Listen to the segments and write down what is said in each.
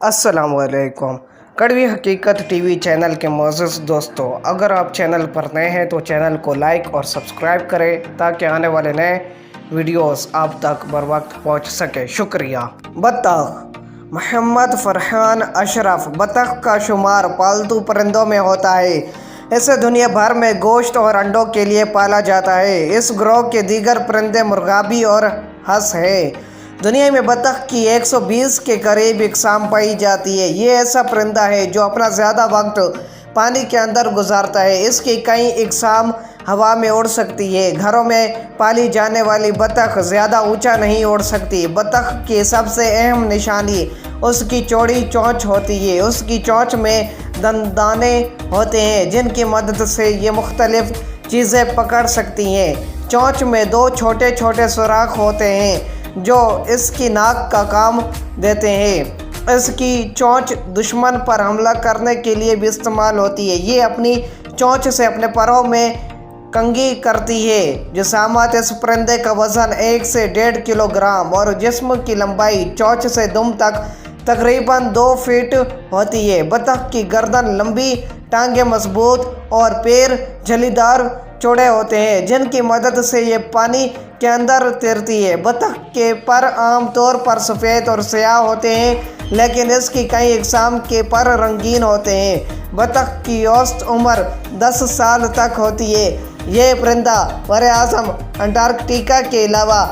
السلام علیکم۔ کڑوی حقیقت ٹی وی چینل کے معزز دوستو، اگر آپ چینل پر نئے ہیں تو چینل کو لائک اور سبسکرائب کریں تاکہ آنے والے نئے ویڈیوز آپ تک بر وقت پہنچ سکے۔ شکریہ۔ بطخ۔ محمد فرحان اشرف۔ بطخ کا شمار پالتو پرندوں میں ہوتا ہے۔ اسے دنیا بھر میں گوشت اور انڈوں کے لیے پالا جاتا ہے۔ اس گروہ کے دیگر پرندے مرغابی اور ہنس ہیں۔ دنیا میں بطخ کی 120 کے قریب اقسام پائی جاتی ہے۔ یہ ایسا پرندہ ہے جو اپنا زیادہ وقت پانی کے اندر گزارتا ہے۔ اس کی کئی اقسام ہوا میں اڑ سکتی ہے۔ گھروں میں پالی جانے والی بطخ زیادہ اونچا نہیں اڑ سکتی۔ بطخ کی سب سے اہم نشانی اس کی چوڑی چونچ ہوتی ہے۔ اس کی چونچ میں دندانے ہوتے ہیں جن کی مدد سے یہ مختلف چیزیں پکڑ سکتی ہیں۔ چونچ میں 2 چھوٹے چھوٹے سوراخ ہوتے ہیں جو اس کی ناک کا کام دیتے ہیں۔ اس کی چونچ دشمن پر حملہ کرنے کے لیے بھی استعمال ہوتی ہے۔ یہ اپنی چونچ سے اپنے پروں میں کنگھی کرتی ہے۔ جسامت: اس پرندے کا وزن 1 سے 1.5 کلو گرام اور جسم کی لمبائی چونچ سے دم تک تقریباً 2 فٹ ہوتی ہے۔ بطخ کی گردن لمبی، ٹانگیں مضبوط اور پیر جھلیدار چوڑے ہوتے ہیں جن کی مدد سے یہ پانی کے اندر تیرتی ہے۔ بطخ کے پر عام طور پر سفید اور سیاہ ہوتے ہیں لیکن اس کی کئی اقسام کے پر رنگین ہوتے ہیں۔ بطخ کی اوسط عمر 10 سال تک ہوتی ہے۔ یہ پرندہ براعظم انٹارکٹیکا کے علاوہ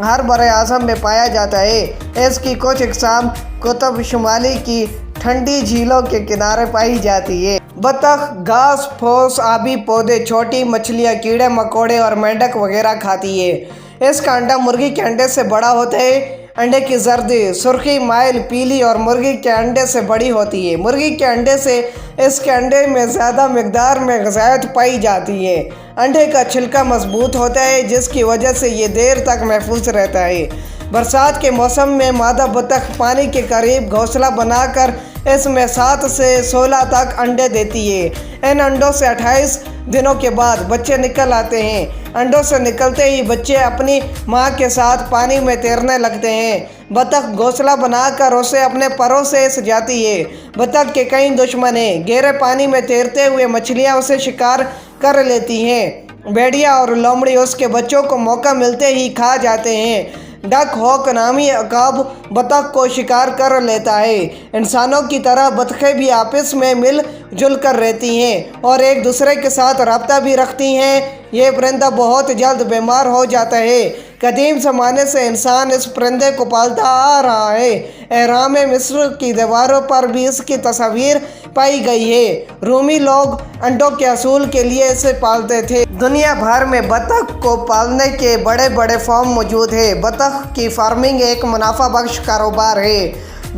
ہر براعظم میں پایا جاتا ہے۔ اس کی کچھ اقسام قطب شمالی کی ٹھنڈی جھیلوں کے کنارے پائی جاتی ہے۔ بطخ گھاس پھوس، آبی پودے، چھوٹی مچھلیاں، کیڑے مکوڑے اور مینڈک وغیرہ کھاتی ہے۔ اس کا انڈا مرغی کے انڈے سے بڑا ہوتا ہے۔ انڈے کی زردی، سرخی، مائل پیلی اور مرغی کے انڈے سے بڑی ہوتی ہے۔ مرغی کے انڈے سے اس کے انڈے میں زیادہ مقدار میں غذائیت پائی جاتی ہے۔ انڈے کا چھلکا مضبوط ہوتا ہے جس کی وجہ سے یہ دیر تک محفوظ رہتا ہے۔ برسات کے موسم میں مادہ بطخ پانی کے قریب گھونسلہ بنا کر اس میں 7 سے 16 تک انڈے دیتی ہے۔ ان انڈوں سے 28 دنوں کے بعد بچے نکل آتے ہیں۔ انڈوں سے نکلتے ہی بچے اپنی ماں کے ساتھ پانی میں تیرنے لگتے ہیں۔ بطخ گھونسلہ بنا کر اسے اپنے پروں سے سجاتی ہے۔ بطخ کے کئی دشمن ہیں۔ گہرے پانی میں تیرتے ہوئے مچھلیاں اسے شکار کر لیتی ہیں۔ بھیڑیا اور لومڑی اس کے بچوں کو موقع ملتے ہی کھا جاتے ہیں۔ ڈک ہوک نامی عقاب بطخ کو شکار کر لیتا ہے۔ انسانوں کی طرح بطخیں بھی آپس میں مل جل کر رہتی ہیں اور ایک دوسرے کے ساتھ رابطہ بھی رکھتی ہیں۔ یہ پرندہ بہت جلد بیمار ہو جاتا ہے۔ قدیم زمانے سے انسان اس پرندے کو پالتا آ رہا ہے۔ اہرام مصر کی دیواروں پر بھی اس کی تصاویر پائی گئی ہے۔ رومی لوگ انڈوں کے حصول کے لیے اسے پالتے تھے۔ دنیا بھر میں بطخ کو پالنے کے بڑے بڑے فارم موجود ہیں۔ بطخ کی فارمنگ ایک منافع بخش کاروبار ہے۔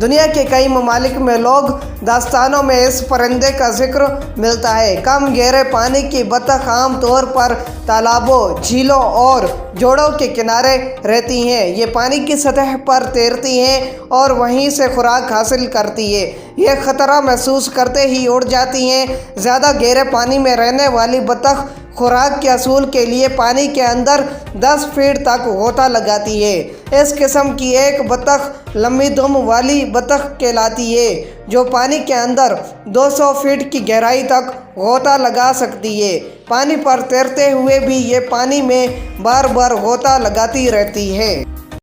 دنیا کے کئی ممالک میں لوگ داستانوں میں اس پرندے کا ذکر ملتا ہے۔ کم گہرے پانی کی بطخ عام طور پر تالابوں، جھیلوں اور جوڑوں کے کنارے رہتی ہیں۔ یہ پانی کی سطح پر تیرتی ہیں اور وہیں سے خوراک حاصل کرتی ہیں۔ یہ خطرہ محسوس کرتے ہی اڑ جاتی ہیں۔ زیادہ گہرے پانی میں رہنے والی بطخ خوراک کے حصول کے لیے پانی کے اندر 10 فٹ تک غوطہ لگاتی ہے۔ اس قسم کی ایک بطخ لمبی دم والی بطخ کہلاتی ہے جو پانی کے اندر 200 فٹ کی گہرائی تک غوطہ لگا سکتی ہے۔ پانی پر تیرتے ہوئے بھی یہ پانی میں بار بار غوطہ لگاتی رہتی ہے۔